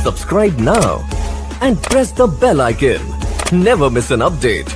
Subscribe now and press the bell icon. Never miss an update.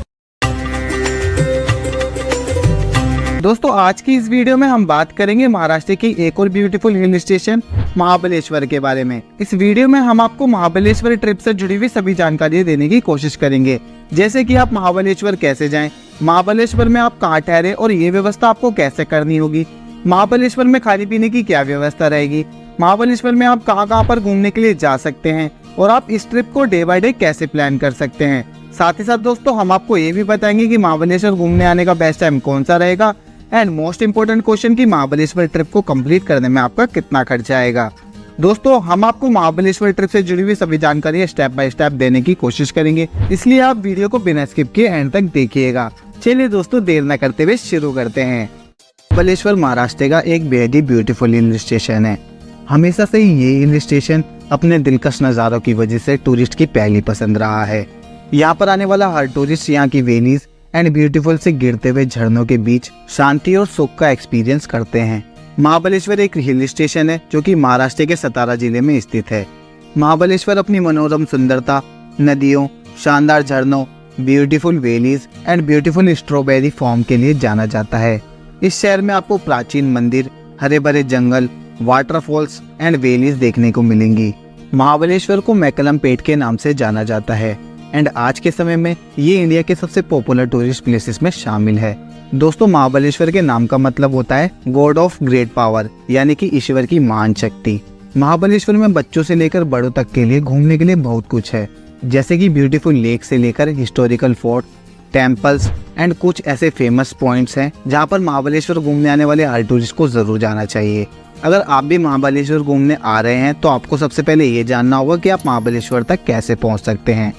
दोस्तों आज की इस वीडियो में हम बात करेंगे महाराष्ट्र की एक और ब्यूटीफुल हिल स्टेशन महाबलेश्वर के बारे में। इस वीडियो में हम आपको महाबलेश्वर ट्रिप से जुड़ी हुई सभी जानकारी देने की कोशिश करेंगे, जैसे कि आप महाबलेश्वर कैसे जाएं, महाबलेश्वर में आप कहाँ ठहरे और ये व्यवस्था आपको कैसे करनी होगी, महाबलेश्वर में खाने पीने की क्या व्यवस्था रहेगी, महाबलेश्वर में आप कहाँ पर घूमने के लिए जा सकते हैं और आप इस ट्रिप को डे बाय डे कैसे प्लान कर सकते हैं। साथ ही साथ दोस्तों हम आपको ये भी बताएंगे कि महाबलेश्वर घूमने आने का बेस्ट टाइम कौन सा रहेगा एंड मोस्ट इम्पोर्टेंट क्वेश्चन कि महाबलेश्वर ट्रिप को कंप्लीट करने में आपका कितना खर्चा आएगा। दोस्तों हम आपको महाबलेश्वर ट्रिप से जुड़ी हुई सभी जानकारी स्टेप बाय स्टेप देने की कोशिश करेंगे, इसलिए आप वीडियो को बिना स्किप किए एंड तक देखिएगा। चलिए दोस्तों देर न करते हुए शुरू करते हैं। महाबलेश्वर महाराष्ट्र का एक बेहद ही ब्यूटीफुल हिल स्टेशन है। हमेशा से ये हिल स्टेशन अपने दिलकश नज़ारों की वजह से टूरिस्ट की पहली पसंद रहा है। यहाँ पर आने वाला हर टूरिस्ट यहाँ की वैलीज एंड ब्यूटीफुल से गिरते हुए झरनों के बीच शांति और सुख का एक्सपीरियंस करते हैं। महाबलेश्वर एक हिल स्टेशन है जो कि महाराष्ट्र के सतारा जिले में स्थित है। महाबलेश्वर अपनी मनोरम सुंदरता, नदियों, शानदार झरनों, beautiful valleys and beautiful strawberry farm के लिए जाना जाता है। इस शहर में आपको प्राचीन मंदिर, हरे भरे जंगल, वाटरफॉल्स एंड वैलीज देखने को मिलेंगी। महाबलेश्वर को मैकलम पेट के नाम से जाना जाता है एंड आज के समय में ये इंडिया के सबसे पॉपुलर टूरिस्ट प्लेसेस में शामिल है। दोस्तों महाबलेश्वर के नाम का मतलब होता है गॉड ऑफ ग्रेट पावर, यानी कि ईश्वर की महान शक्ति। महाबलेश्वर में बच्चों से लेकर बड़ों तक के लिए घूमने के लिए बहुत कुछ है, जैसे कि ब्यूटीफुल लेक से लेकर हिस्टोरिकल फोर्ट, टेम्पल्स एंड कुछ ऐसे फेमस पॉइंट्स हैं जहाँ पर महाबलेश्वर घूमने आने वाले हर टूरिस्ट को जरूर जाना चाहिए। अगर आप भी महाबलेश्वर घूमने आ रहे हैं तो आपको सबसे पहले ये जानना होगा कि आप महाबलेश्वर तक कैसे पहुँच सकते हैं।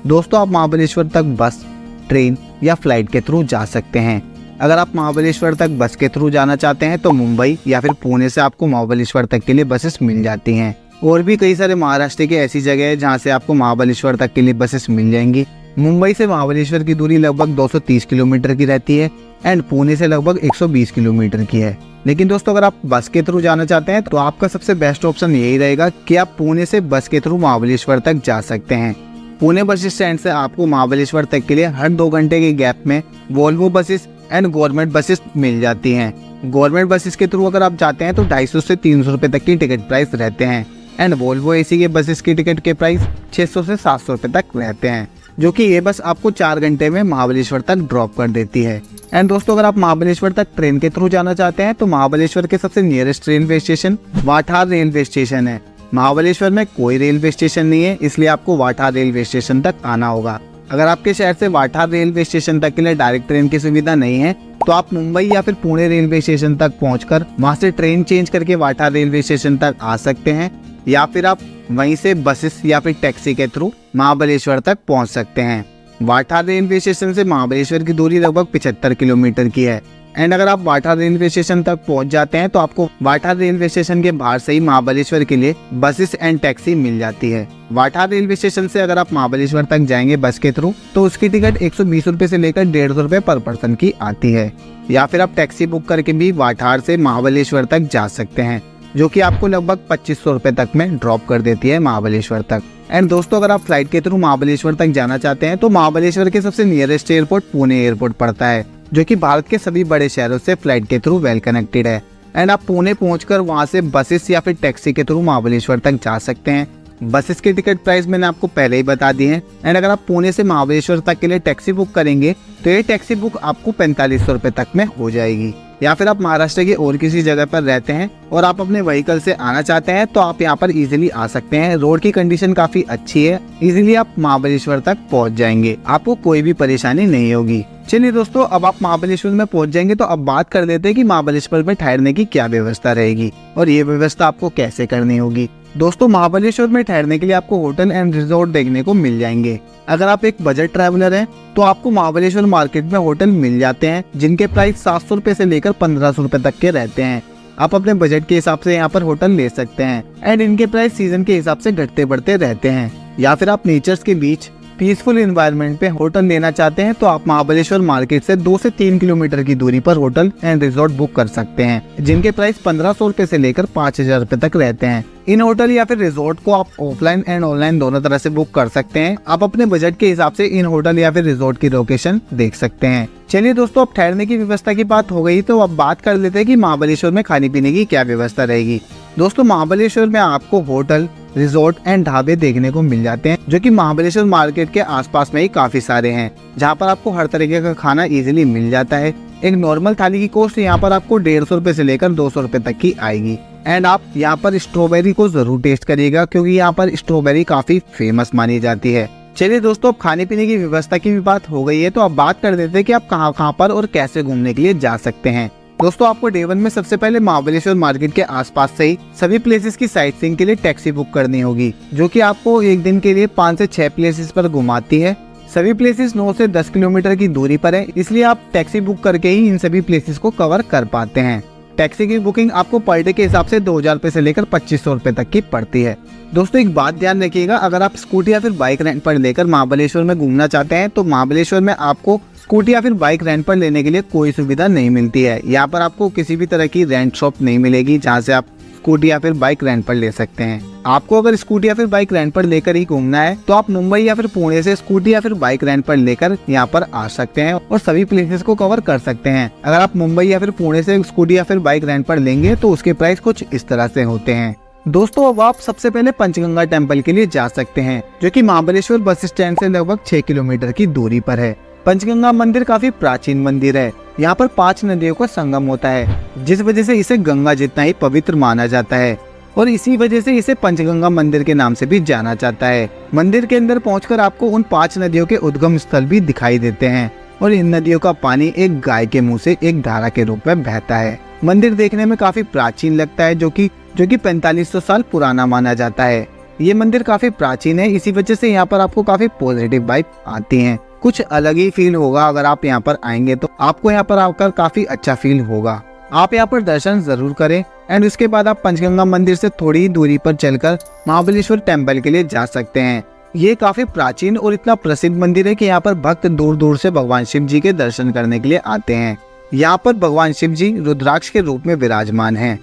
दोस्तों आप महाबलेश्वर तक बस, ट्रेन या फ्लाइट के थ्रू जा सकते हैं। अगर आप महाबलेश्वर तक बस के थ्रू जाना चाहते हैं तो मुंबई या फिर पुणे से आपको महाबलेश्वर तक के लिए बसेस मिल जाती हैं। और भी कई सारे महाराष्ट्र के ऐसी जगह है जहां से आपको महाबलेश्वर तक के लिए बसेस मिल जाएंगी। मुंबई से महाबलेश्वर की दूरी लगभग 230 किलोमीटर की रहती है एंड पुणे से लगभग 120 किलोमीटर की है। लेकिन दोस्तों अगर आप बस के थ्रू जाना चाहते हैं तो आपका सबसे बेस्ट ऑप्शन यही रहेगा कि आप पुणे से बस के थ्रू महाबलेश्वर तक जा सकते हैं। पुणे बस स्टैंड से आपको महाबलेश्वर तक के लिए हर 2 घंटे के गैप में Volvo buses and government buses मिल जाती हैं। गवर्नमेंट बसेस के थ्रू अगर आप जाते हैं तो 250 से 300 रुपए तक की टिकट प्राइस रहते हैं एंड वोल्वो एसी के बसेस की टिकट के प्राइस 600 से 700 रुपए तक रहते हैं, जो कि ये बस आपको 4 घंटे में महाबलेश्वर तक ड्रॉप कर देती है। एंड दोस्तों अगर आप महाबलेश्वर तक ट्रेन के थ्रू जाना चाहते हैं तो महाबलेश्वर के सबसे नियरेस्ट रेलवे स्टेशन वाठार रेलवे स्टेशन है। महाबलेश्वर में कोई रेलवे स्टेशन नहीं है, इसलिए आपको वाठार रेलवे स्टेशन तक आना होगा। अगर आपके शहर से वाठार रेलवे स्टेशन तक के लिए डायरेक्ट ट्रेन की सुविधा नहीं है तो आप मुंबई या फिर पुणे रेलवे स्टेशन तक पहुंचकर वहां से ट्रेन चेंज करके वाठार रेलवे स्टेशन तक आ सकते हैं, या फिर आप वहीं से बसेस या फिर टैक्सी के थ्रू महाबलेश्वर तक पहुंच सकते हैं। वाठार रेलवे स्टेशन से महाबलेश्वर की दूरी लगभग 75 किलोमीटर की है एंड अगर आप वाठार रेलवे स्टेशन तक पहुंच जाते हैं तो आपको वाठार रेलवे स्टेशन के बाहर से ही महाबलेश्वर के लिए बसेस एंड टैक्सी मिल जाती है। वाठार रेलवे स्टेशन से अगर आप महाबलेश्वर तक जाएंगे बस के थ्रू तो उसकी टिकट 120 रुपए से लेकर 150 रुपए पर पर्सन की आती है, या फिर आप टैक्सी बुक करके भी वाठार से महाबलेश्वर तक जा सकते हैं, जो कि आपको लगभग 2500 रुपए तक में ड्रॉप कर देती है महाबलेश्वर तक। एंड दोस्तों अगर आप फ्लाइट के थ्रू महाबलेश्वर तक जाना चाहते हैं तो महाबलेश्वर के सबसे नियरेस्ट एयरपोर्ट पुणे एयरपोर्ट पड़ता है, जो कि भारत के सभी बड़े शहरों से फ्लाइट के थ्रू वेल कनेक्टेड है। एंड आप पुणे पहुंचकर वहां से बसेस या फिर टैक्सी के थ्रू महाबलेश्वर तक जा सकते हैं। बसेस की टिकट प्राइस मैंने आपको पहले ही बता दी है एंड अगर आप पुणे से महाबलेश्वर तक के लिए टैक्सी बुक करेंगे तो ये टैक्सी बुक आपको 4500 रुपए तक में हो जाएगी। या फिर आप महाराष्ट्र के और किसी जगह पर रहते हैं और आप अपने व्हीकल से आना चाहते हैं तो आप यहाँ पर इजीली आ सकते हैं। रोड की कंडीशन काफी अच्छी है, इजीली आप महाबलेश्वर तक पहुँच जाएंगे, आपको कोई भी परेशानी नहीं होगी। चलिए दोस्तों अब आप महाबलेश्वर में पहुंच जाएंगे तो अब बात कर लेते हैं कि महाबलेश्वर में ठहरने की क्या व्यवस्था रहेगी और ये व्यवस्था आपको कैसे करनी होगी। दोस्तों महाबलेश्वर में ठहरने के लिए आपको होटल एंड रिजॉर्ट देखने को मिल जाएंगे। अगर आप एक बजट ट्रैवलर हैं तो आपको महाबलेश्वर मार्केट में होटल मिल जाते हैं जिनके प्राइस 700 रुपए से लेकर 1500 रुपए तक के रहते हैं। आप अपने बजट के हिसाब से यहाँ पर होटल ले सकते हैं एंड इनके प्राइस सीजन के हिसाब से घटते बढ़ते रहते हैं। या फिर आप नेचर्स के बीच पीसफुल एनवायरनमेंट पे होटल लेना चाहते हैं तो आप महाबलेश्वर मार्केट से 2 से 3 किलोमीटर की दूरी पर होटल एंड रिजॉर्ट बुक कर सकते हैं, जिनके प्राइस 1500 रुपए से लेकर 5000 रुपए तक रहते हैं। इन होटल या फिर रिजॉर्ट को आप ऑफलाइन एंड ऑनलाइन दोनों तरह से बुक कर सकते हैं। आप अपने बजट के हिसाब से इन होटल या फिर रिजॉर्ट की लोकेशन देख सकते हैं। चलिए दोस्तों, अब ठहरने की व्यवस्था की बात हो गई तो अब बात कर लेते हैं कि महाबलेश्वर में खाने पीने की क्या व्यवस्था रहेगी। दोस्तों, महाबलेश्वर में आपको होटल, रिजॉर्ट एंड ढाबे देखने को मिल जाते हैं, जो कि महाबलेश्वर मार्केट के आसपास में ही काफी सारे हैं, जहां पर आपको हर तरीके का खाना इजीली मिल जाता है। एक नॉर्मल थाली की कॉस्ट यहाँ पर आपको 150 रुपए से लेकर 200 रुपए तक की आएगी। एंड आप यहाँ पर स्ट्रॉबेरी को जरूर टेस्ट करिएगा, क्योंकि यहाँ पर स्ट्रॉबेरी काफी फेमस मानी जाती है। चलिए दोस्तों, अब खाने पीने की व्यवस्था की भी बात हो गई है तो अब बात कर देते हैं कि आप कहाँ पर और कैसे घूमने के लिए जा सकते हैं। दोस्तों, आपको डे 1 में सबसे पहले महाबलेश्वर मार्केट के आसपास से ही सभी प्लेसेस की साइट सीइंग के लिए टैक्सी बुक करनी होगी, जो कि आपको एक दिन के लिए 5 से 6 प्लेसेस पर घुमाती है। सभी प्लेसेस 9 से 10 किलोमीटर की दूरी पर है, इसलिए आप टैक्सी बुक करके ही इन सभी प्लेसेस को कवर कर पाते हैं। टैक्सी की बुकिंग आपको पर डे के हिसाब से 2000 रुपए से लेकर 2500 रुपए तक की पड़ती है। दोस्तों, एक बात ध्यान रखिएगा, अगर आप स्कूटी या फिर बाइक रेंट पर लेकर महाबलेश्वर में घूमना चाहते हैं तो महाबलेश्वर में आपको स्कूटी या फिर बाइक रेंट पर लेने के लिए कोई सुविधा नहीं मिलती है। यहाँ पर आपको किसी भी तरह की रेंट शॉप नहीं मिलेगी जहाँ से आप स्कूटी या फिर बाइक रेंट पर ले सकते हैं। आपको अगर स्कूटी या फिर बाइक रेंट पर लेकर ही घूमना है तो आप मुंबई या फिर पुणे से स्कूटी या फिर बाइक रेंट पर लेकर यहाँ पर आ सकते हैं और सभी प्लेसेस को कवर कर सकते हैं। अगर आप मुंबई या फिर पुणे से स्कूटी या फिर बाइक रेंट पर लेंगे तो उसके प्राइस कुछ इस तरह से होते हैं। दोस्तों, अब आप सबसे पहले पंचगंगा टेम्पल के लिए जा सकते हैं, जो कि महाबलेश्वर बस स्टैंड से लगभग 6 किलोमीटर की दूरी पर है। पंचगंगा मंदिर काफी प्राचीन मंदिर है। यहाँ पर 5 नदियों का संगम होता है, जिस वजह से इसे गंगा जितना ही पवित्र माना जाता है और इसी वजह से इसे पंचगंगा मंदिर के नाम से भी जाना जाता है। मंदिर के अंदर पहुंचकर आपको उन 5 नदियों के उद्गम स्थल भी दिखाई देते हैं और इन नदियों का पानी एक गाय के मुंह से एक धारा के रूप में बहता है। मंदिर देखने में काफी प्राचीन लगता है, जो कि 4500 साल पुराना माना जाता है। ये मंदिर काफी प्राचीन है, इसी वजह से यहाँ पर आपको काफी पॉजिटिव वाइब आती है। कुछ अलग ही फील होगा अगर आप यहाँ पर आएंगे तो आपको यहाँ पर आकर काफी अच्छा फील होगा। आप यहाँ पर दर्शन जरूर करें एंड उसके बाद आप पंचगंगा मंदिर से थोड़ी ही दूरी पर चलकर महाबलेश्वर टेम्पल के लिए जा सकते हैं। ये काफी प्राचीन और इतना प्रसिद्ध मंदिर है कि यहाँ पर भक्त दूर दूर से भगवान शिव जी के दर्शन करने के लिए आते हैं। यहाँ पर भगवान शिव जी रुद्राक्ष के रूप में विराजमान हैं।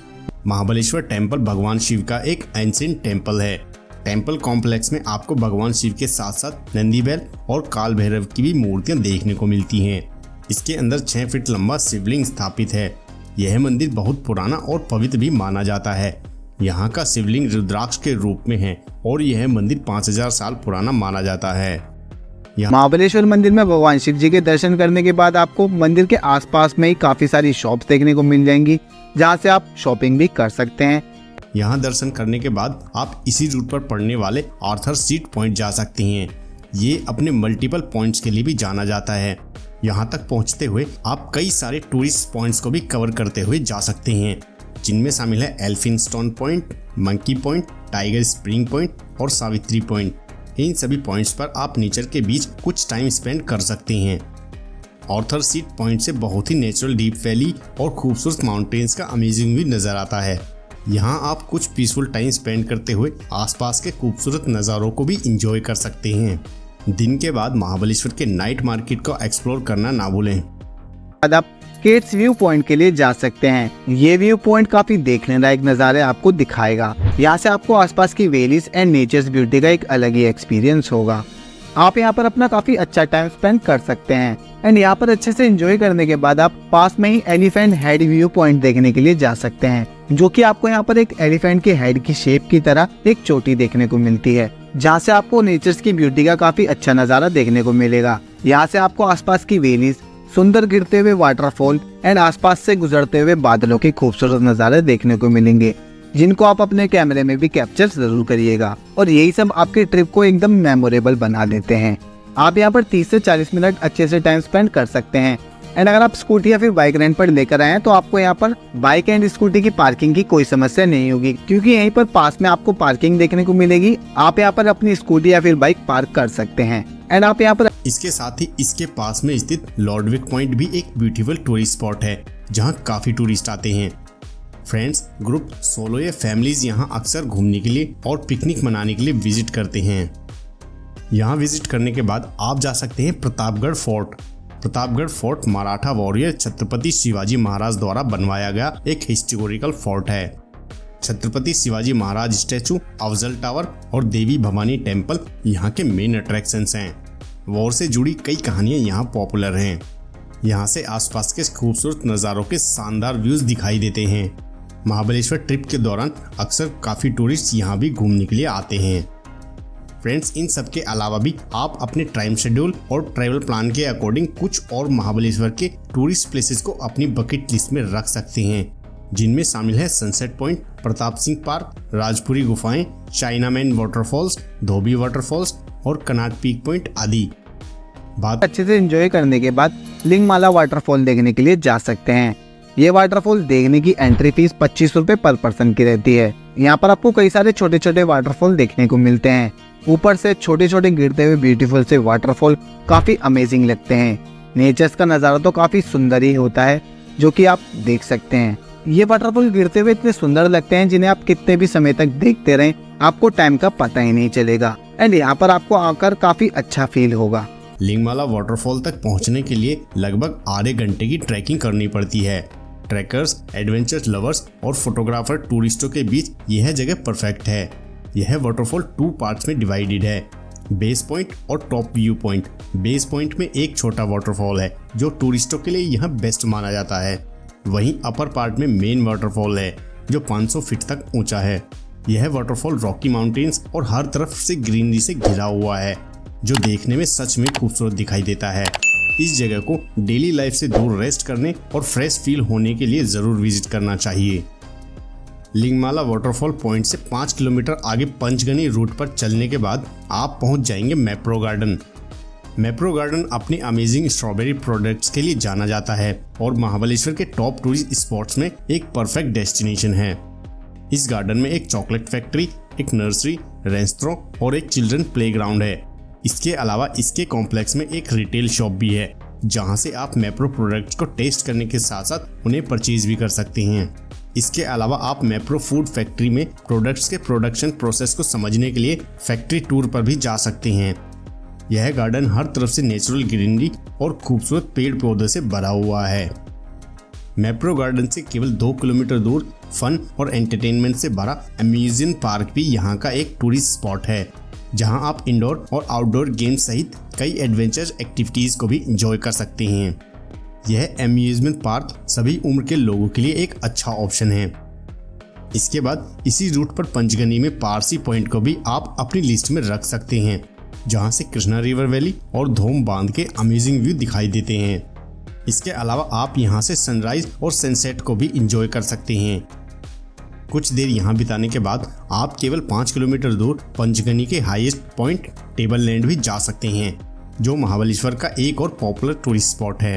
महाबलेश्वर टेम्पल भगवान शिव का एक एंशिएंट टेम्पल है। टेम्पल कॉम्प्लेक्स में आपको भगवान शिव के साथ साथ नंदी बैल और काल भैरव की भी मूर्तियां देखने को मिलती हैं। इसके अंदर 6 फीट लंबा शिवलिंग स्थापित है। यह मंदिर बहुत पुराना और पवित्र भी माना जाता है। यहाँ का शिवलिंग रुद्राक्ष के रूप में है और यह मंदिर 5000 साल पुराना माना जाता है। महाबलेश्वर मंदिर में भगवान शिव जी के दर्शन करने के बाद आपको मंदिर के आसपास में ही काफी सारी शॉप्स देखने को मिल जाएंगी, जहाँ से आप शॉपिंग भी कर सकते हैं। यहाँ दर्शन करने के बाद आप इसी रूट पर पड़ने वाले आर्थर सीट पॉइंट जा सकते हैं। ये अपने मल्टीपल पॉइंट्स के लिए भी जाना जाता है। यहाँ तक पहुँचते हुए आप कई सारे टूरिस्ट पॉइंट्स को भी कवर करते हुए जा सकते हैं, जिनमें शामिल है Elphinstone point, monkey point, tiger spring point और सावित्री पॉइंट। इन सभी पॉइंट्स पर आप नेचर के बीच कुछ टाइम स्पेंड कर सकते हैं। आर्थर सीट पॉइंट से बहुत ही नेचुरल डीप वैली और खूबसूरत माउंटेन्स का अमेजिंग व्यू नजर आता है। यहाँ आप कुछ पीसफुल टाइम स्पेंड करते हुए आसपास के खूबसूरत नज़ारों को भी एंजॉय कर सकते हैं। दिन के बाद महाबलेश्वर के नाइट मार्केट को एक्सप्लोर करना ना भूलें। आप केट्स व्यू पॉइंट के लिए जा सकते हैं। ये व्यू पॉइंट काफी देखने लायक नज़ारे आपको दिखाएगा। यहाँ से आपको आसपास की वैलीज एंड नेचर्स ब्यूटी का एक अलग ही एक्सपीरियंस होगा। आप यहाँ पर अपना काफी अच्छा टाइम स्पेंड कर सकते हैं एंड यहाँ पर अच्छे से एंजॉय करने के बाद आप पास में ही एलिफेंट हेड व्यू पॉइंट देखने के लिए जा सकते हैं, जो कि आपको यहाँ पर एक एलिफेंट के हेड की शेप की तरह एक चोटी देखने को मिलती है, जहाँ से आपको नेचर्स की ब्यूटी का काफी अच्छा नज़ारा देखने को मिलेगा। यहाँ से आपको आसपास की वैलीज, सुंदर गिरते हुए वाटरफॉल एंड आसपास से गुजरते हुए बादलों के खूबसूरत नज़ारे देखने को मिलेंगे, जिनको आप अपने कैमरे में भी कैप्चर जरूर करिएगा और यही सब आपके ट्रिप को एकदम मेमोरेबल बना देते हैं। आप यहाँ पर 30 से 40 मिनट अच्छे से टाइम स्पेंड कर सकते हैं एंड अगर आप स्कूटी या फिर बाइक रेंट पर लेकर आए तो आपको यहाँ पर बाइक एंड स्कूटी की पार्किंग की कोई समस्या नहीं होगी, क्योंकि यहीं पर पास में आपको पार्किंग देखने को मिलेगी। आप यहाँ पर अपनी स्कूटी या फिर बाइक पार्क कर सकते हैं एंड आप यहाँ पर इसके साथ ही इसके पास में स्थित लॉर्डविक पॉइंट भी एक ब्यूटीफुल टूरिस्ट स्पॉट है, जहाँ काफी टूरिस्ट आते हैं। फ्रेंड्स, ग्रुप, सोलो या फैमिलीज यहाँ अक्सर घूमने के लिए और पिकनिक मनाने के लिए विजिट करते हैं। यहाँ विजिट करने के बाद आप जा सकते हैं Pratapgarh fort. Pratapgarh fort Maratha warrior Chhatrapati Shivaji Maharaj द्वारा बनवाया गया एक हिस्टोरिकल फोर्ट है। छत्रपति शिवाजी महाराज स्टैचू, अफजल टावर और देवी भवानी टेम्पल यहाँ के मेन अट्रैक्शंस हैं। वॉर से जुड़ी कई कहानियां यहाँ पॉपुलर हैं। यहाँ से आसपास के खूबसूरत नज़ारों के शानदार व्यूज दिखाई देते हैं। महाबलेश्वर ट्रिप के दौरान अक्सर काफ़ी टूरिस्ट यहाँ भी घूमने के लिए आते हैं। फ्रेंड्स, इन सब के अलावा भी आप अपने टाइम शेड्यूल और ट्रैवल प्लान के अकॉर्डिंग कुछ और महाबलेश्वर के टूरिस्ट प्लेसेस को अपनी बकेट लिस्ट में रख सकते हैं, जिनमें शामिल है sunset point, Pratap Singh park, Rajpuri गुफाएं, चाइनामैन वाटरफॉल्स, धोबी वाटरफॉल्स और कनाट पीक पॉइंट आदि। बात अच्छे से एंजॉय करने के बाद लिंगमाला वाटरफॉल देखने के लिए जा सकते हैं। ये वाटरफॉल देखने की एंट्री फीस 25 रुपए पर पर्सन की रहती है। यहाँ पर आपको कई सारे छोटे छोटे वाटरफॉल देखने को मिलते हैं। ऊपर से छोटे छोटे गिरते हुए ब्यूटीफुल से वाटरफॉल काफी अमेजिंग लगते हैं। नेचर्स का नज़ारा तो काफी सुंदर ही होता है, जो कि आप देख सकते हैं। ये वाटरफॉल गिरते हुए इतने सुंदर लगते हैं जिन्हें आप कितने भी समय तक देखते रहें, आपको टाइम का पता ही नहीं चलेगा। एंड यहाँ पर आपको आकर काफी अच्छा फील होगा। लिंगमाला वाटरफॉल तक पहुंचने के लिए लगभग आधे घंटे की ट्रैकिंग करनी पड़ती है। ट्रैकर्स, एडवेंचर लवर्स और फोटोग्राफर टूरिस्टों के बीच यह जगह परफेक्ट है। यह वाटरफॉल 2 पार्ट्स में डिवाइडेड है, बेस पॉइंट और top view point. Base point में एक छोटा वाटरफॉल है जो टूरिस्टों के लिए यहाँ बेस्ट माना जाता है। वहीं अपर पार्ट में मेन वाटरफॉल है जो 500 फीट तक ऊंचा है। यह वाटरफॉल रॉकी माउंटेन्स और हर तरफ से ग्रीनरी से घिरा हुआ है, जो देखने में सच में खूबसूरत दिखाई देता है। इस जगह को डेली लाइफ से दूर रेस्ट करने और फ्रेश फील होने के लिए जरूर विजिट करना चाहिए। लिंगमाला वाटरफॉल पॉइंट से 5 किलोमीटर आगे पंचगनी रूट पर चलने के बाद आप पहुंच जाएंगे मैप्रो गार्डन। मैप्रो गार्डन अपनी अमेजिंग स्ट्रॉबेरी प्रोडक्ट्स के लिए जाना जाता है और महाबलेश्वर के टॉप टूरिस्ट स्पॉट्स में एक परफेक्ट डेस्टिनेशन है। इस गार्डन में एक चॉकलेट फैक्ट्री, एक नर्सरी, रेस्टोरेंट और एक चिल्ड्रन प्लेग्राउंड है। इसके अलावा इसके कॉम्प्लेक्स में एक रिटेल शॉप भी है, जहां से आप मैप्रो प्रोडक्ट्स को टेस्ट करने के साथ साथ उन्हें परचेज भी कर सकते हैं। इसके अलावा आप मैप्रो फूड फैक्ट्री में प्रोडक्ट्स के प्रोडक्शन प्रोसेस को समझने के लिए फैक्ट्री टूर पर भी जा सकते हैं। यह गार्डन हर तरफ से नेचुरल ग्रीनरी और खूबसूरत पेड़ पौधे से भरा हुआ है। मैप्रो गार्डन से केवल 2 किलोमीटर दूर फन और एंटरटेनमेंट से भरा अम्यूजमेंट पार्क भी यहाँ का एक टूरिस्ट स्पॉट है, जहाँ आप इंडोर और आउटडोर गेम्स सहित कई एडवेंचर एक्टिविटीज को भी एंजॉय कर सकते हैं। यह अम्यूजमेंट पार्क सभी उम्र के लोगों के लिए एक अच्छा ऑप्शन है। इसके बाद इसी रूट पर पंचगनी में पारसी पॉइंट को भी आप अपनी लिस्ट में रख सकते हैं, जहां से कृष्णा रिवर वैली और धोम बांध के अमेजिंग व्यू दिखाई देते हैं। इसके अलावा आप यहां से सनराइज और सनसेट को भी एंजॉय कर सकते हैं। कुछ देर यहां बिताने के बाद आप केवल 5 किलोमीटर दूर पंचगनी के हाईएस्ट पॉइंट टेबल लैंड भी जा सकते हैं, जो महाबलेश्वर का एक और पॉपुलर टूरिस्ट स्पॉट है।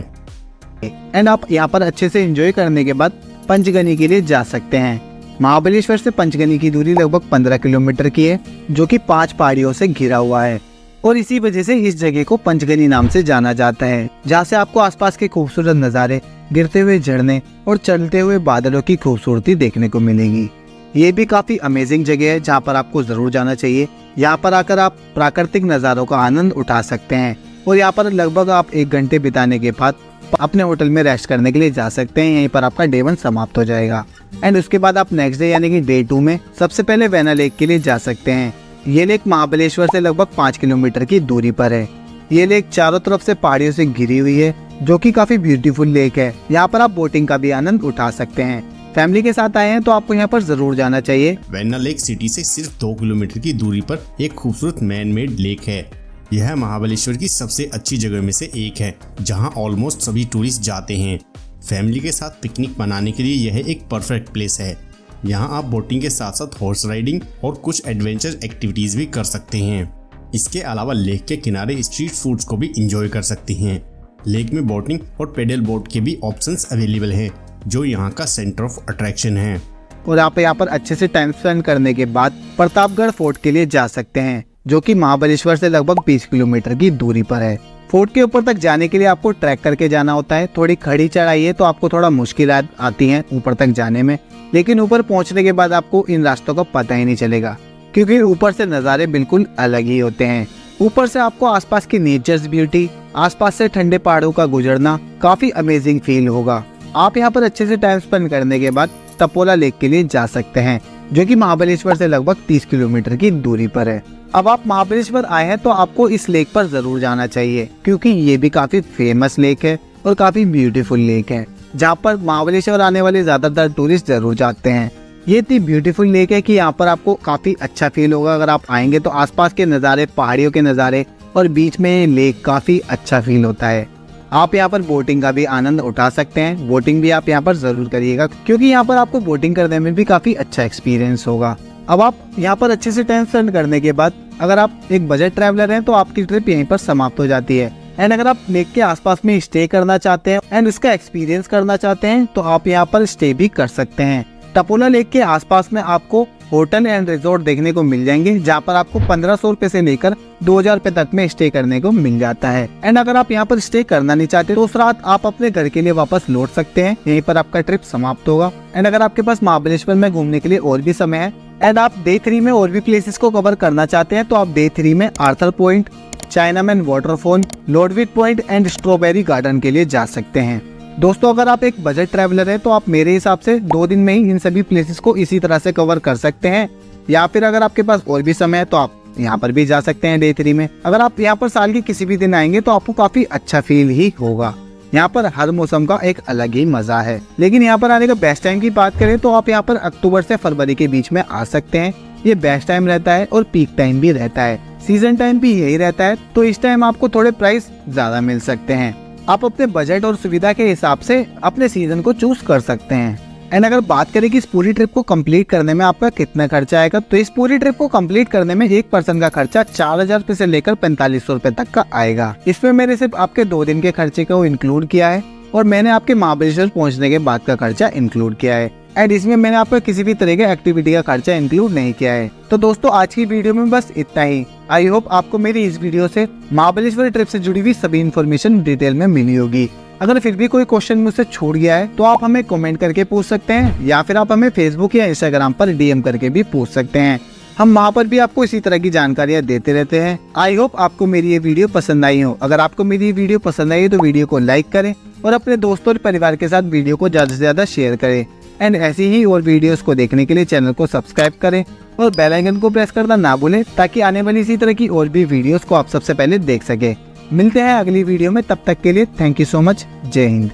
एंड आप यहाँ पर अच्छे से एंजॉय करने के बाद पंचगनी के लिए जा सकते हैं। महाबलेश्वर से पंचगनी की दूरी लगभग 15 किलोमीटर की है, जो कि 5 पहाड़ियों से घिरा हुआ है और इसी वजह से इस जगह को पंचगनी नाम से जाना जाता है, जहाँ से आपको आसपास के खूबसूरत नज़ारे, गिरते हुए झरने और चलते हुए बादलों की खूबसूरती देखने को मिलेगी। ये भी काफी अमेजिंग जगह है जहाँ पर आपको जरूर जाना चाहिए। यहाँ पर आकर आप प्राकृतिक नज़ारों का आनंद उठा सकते हैं और यहाँ पर लगभग आप 1 घंटे बिताने के बाद अपने होटल में रेस्ट करने के लिए जा सकते हैं। यहीं पर आपका डे 1 समाप्त हो जाएगा एंड उसके बाद आप नेक्स्ट डे यानी कि डे 2 में सबसे पहले वैना लेक के लिए जा सकते हैं। ये लेक महाबलेश्वर से लगभग 5 किलोमीटर की दूरी पर है। ये लेक चारों तरफ से पहाड़ियों से घिरी हुई है, जो कि काफी ब्यूटीफुल लेक है। यहाँ पर आप बोटिंग का भी आनंद उठा सकते हैं। फैमिली के साथ आए हैं तो आपको यहाँ पर जरूर जाना चाहिए। वैना लेक सिटी से सिर्फ 2 किलोमीटर की दूरी पर एक खूबसूरत मैन मेड लेक है। यह महाबलेश्वर की सबसे अच्छी जगह में से एक है, जहां ऑलमोस्ट सभी टूरिस्ट जाते हैं। फैमिली के साथ पिकनिक मनाने के लिए यह एक परफेक्ट प्लेस है। यहां आप बोटिंग के साथ साथ हॉर्स राइडिंग और कुछ एडवेंचर एक्टिविटीज भी कर सकते हैं। इसके अलावा लेक के किनारे स्ट्रीट फूड्स को भी इंजॉय कर सकते हैं। लेक में बोटिंग और पेडल बोट के भी ऑप्शंस अवेलेबल हैं, जो यहाँ का सेंटर ऑफ अट्रैक्शन है। और आप यहाँ पर अच्छे से टाइम स्पेंड करने के बाद प्रतापगढ़ फोर्ट के लिए जा सकते हैं, जो कि महाबलेश्वर से लगभग 20 किलोमीटर की दूरी पर है। फोर्ट के ऊपर तक जाने के लिए आपको ट्रैक करके जाना होता है। थोड़ी खड़ी चढ़ाई है तो आपको थोड़ा मुश्किल आती है ऊपर तक जाने में, लेकिन ऊपर पहुंचने के बाद आपको इन रास्तों का पता ही नहीं चलेगा, क्योंकि ऊपर से नज़ारे बिल्कुल अलग ही होते हैं। ऊपर से आपको आसपास की नेचर्स ब्यूटी, आसपास से ठंडे पहाड़ों का गुजरना काफी अमेजिंग फील होगा। आप यहाँ पर अच्छे से टाइम स्पेंड करने के बाद टपोला लेक के लिए जा सकते हैं, जो कि महाबलेश्वर से लगभग 30 किलोमीटर की दूरी पर है। अब आप महाबलेश्वर आए हैं तो आपको इस लेक पर जरूर जाना चाहिए, क्योंकि ये भी काफी फेमस लेक है और काफी ब्यूटीफुल लेक है, जहाँ पर महाबलेश्वर आने वाले ज्यादातर टूरिस्ट जरूर जाते हैं। ये इतनी ब्यूटीफुल लेक है कि यहाँ पर आपको काफी अच्छा फील होगा। अगर आप आएंगे तो आसपास के नज़ारे, पहाड़ियों के नज़ारे और बीच में लेक काफी अच्छा फील होता है। आप यहाँ पर बोटिंग का भी आनंद उठा सकते हैं। बोटिंग भी आप यहाँ पर जरूर करिएगा, क्योंकि यहाँ पर आपको बोटिंग करने में भी काफी अच्छा एक्सपीरियंस होगा। अब आप यहाँ पर अच्छे से टाइम स्पेंड करने के बाद अगर आप एक बजट ट्रैवलर हैं तो आपकी ट्रिप यहीं पर समाप्त हो जाती है। एंड अगर आप लेक के आसपास में स्टे करना चाहते हैं एंड इसका एक्सपीरियंस करना चाहते हैं तो आप यहाँ पर स्टे भी कर सकते हैं। टपोला लेक के आसपास में आपको होटल एंड रिजॉर्ट देखने को मिल जाएंगे, जहाँ पर आपको 1500 रुपए से लेकर 2000 रुपए तक में स्टे करने को मिल जाता है। एंड अगर आप यहाँ पर स्टे करना नहीं चाहते तो उस रात आप अपने घर के लिए वापस लौट सकते हैं। यहीं पर आपका ट्रिप समाप्त होगा। एंड अगर आपके पास महाबलेश्वर में घूमने के लिए और भी समय है एंड आप डे 3 में और भी प्लेसेस को कवर करना चाहते हैं तो आप डे 3 में Arthur point, Chinaman waterfall, Lodwick point and strawberry garden के लिए जा सकते हैं। दोस्तों, अगर आप एक बजट ट्रैवलर हैं तो आप मेरे हिसाब से 2 दिन में ही इन सभी प्लेसेस को इसी तरह से कवर कर सकते हैं, या फिर अगर आपके पास और भी समय है तो आप यहाँ पर भी जा सकते हैं डे 3 में। अगर आप यहाँ पर साल के किसी भी दिन आएंगे तो आपको काफी अच्छा फील ही होगा। यहाँ पर हर मौसम का एक अलग ही मजा है। लेकिन यहाँ पर आने का बेस्ट टाइम की बात करें तो आप यहाँ पर अक्टूबर से फरवरी के बीच में आ सकते हैं। ये बेस्ट टाइम रहता है और पीक टाइम भी रहता है। सीजन टाइम भी यही रहता है, तो इस टाइम आपको थोड़े प्राइस ज्यादा मिल सकते हैं। आप अपने बजट और सुविधा के हिसाब से अपने सीजन को चूज कर सकते हैं। एंड अगर बात करें कि इस पूरी ट्रिप को कंप्लीट करने में आपका कितना खर्चा आएगा, तो इस पूरी ट्रिप को कंप्लीट करने में एक पर्सन का खर्चा 4000 रुपए से लेकर 4500 रुपए तक का आएगा। इसमें मैंने सिर्फ आपके 2 दिन के खर्चे को इंक्लूड किया है और मैंने आपके महाबलेश्वर पहुंचने के बाद का खर्चा इंक्लूड किया है। एंड इसमें मैंने आपका किसी भी तरह के एक्टिविटी का खर्चा इंक्लूड नहीं किया है। तो दोस्तों, आज की वीडियो में बस इतना ही। आई होप आपको मेरी इस वीडियो से महाबलेश्वर ट्रिप से जुड़ी हुई सभी इन्फॉर्मेशन डिटेल में मिली होगी। अगर फिर भी कोई क्वेश्चन मुझसे छूट गया है तो आप हमें कमेंट करके पूछ सकते हैं, या फिर आप हमें फेसबुक या इंस्टाग्राम पर डीएम करके भी पूछ सकते हैं। हम वहाँ पर भी आपको इसी तरह की जानकारियाँ देते रहते हैं। आई होप आपको मेरी ये वीडियो पसंद आई हो। अगर आपको मेरी ये वीडियो पसंद आई तो वीडियो को लाइक करें और अपने दोस्तों और परिवार के साथ वीडियो को ज्यादा से ज्यादा शेयर करें। एंड ऐसी ही और वीडियोस को देखने के लिए चैनल को सब्सक्राइब करें और बेल आइकन को प्रेस करना ना भूलें, ताकि आने वाली इसी तरह की और भी वीडियोस को आप सबसे पहले देख सके। मिलते हैं अगली वीडियो में, तब तक के लिए थैंक यू सो मच। जय हिंद।